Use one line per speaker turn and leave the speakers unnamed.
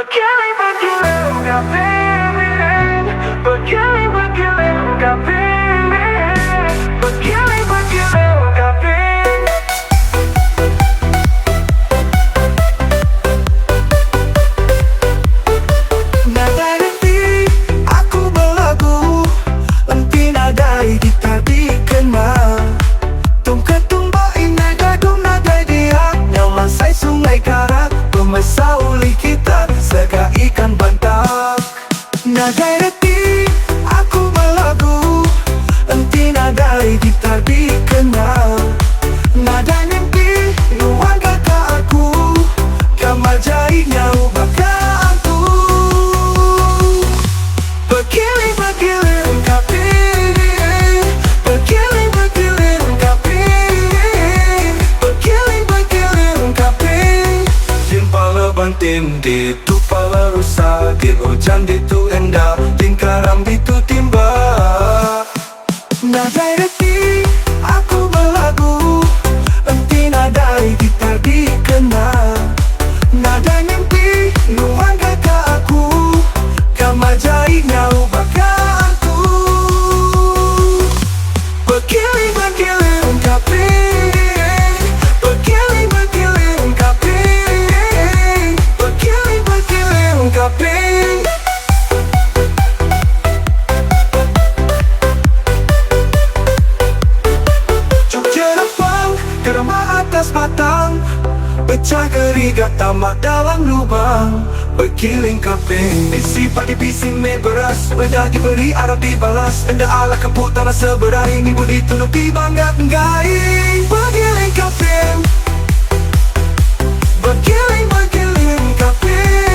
Bergiling-bergiling gak pilih. Bergiling-bergiling gak pilih. Bergiling-bergiling gak pilih. Nadai hati aku berlagu, enti nadai gitar dikenal. Tungkat tumbak inai gadung nadai dia, nyamasai sungai karat, pemesah uli kita sega ikan bantak. Nadai hati aku berlagu, enti nadai gitar dikenal. Nadai mimpi nuan kata aku, kamal jahitnya ubah aku. Bergiling-bergiling gak pilih. Bergiling-bergiling gak pilih. Bergiling-bergiling gak pilih. Din pala bantim di tu pala rusak, di hujan di tu endah, lingkaran di tu timba. Nadai hati aku berlagu, enti nadai gitar dikenal. Nadai mimpi nuan kata aku, kamal jahitnya ubah aku. Bergiling-bergiling gak pilih. Bergiling-bergiling gak pilih. Bergiling-bergiling gak pilih. Jogja Rempang, kerama atas batang, pecah gerigat tamak dalam lubang. Bergiling kaping, isi padi bising me beras, benda diberi arah dibalas, benda ala kemput tanah seberang, ibu ditunupi bangga enggai. Bergiling kaping. Bergiling-bergiling kaping.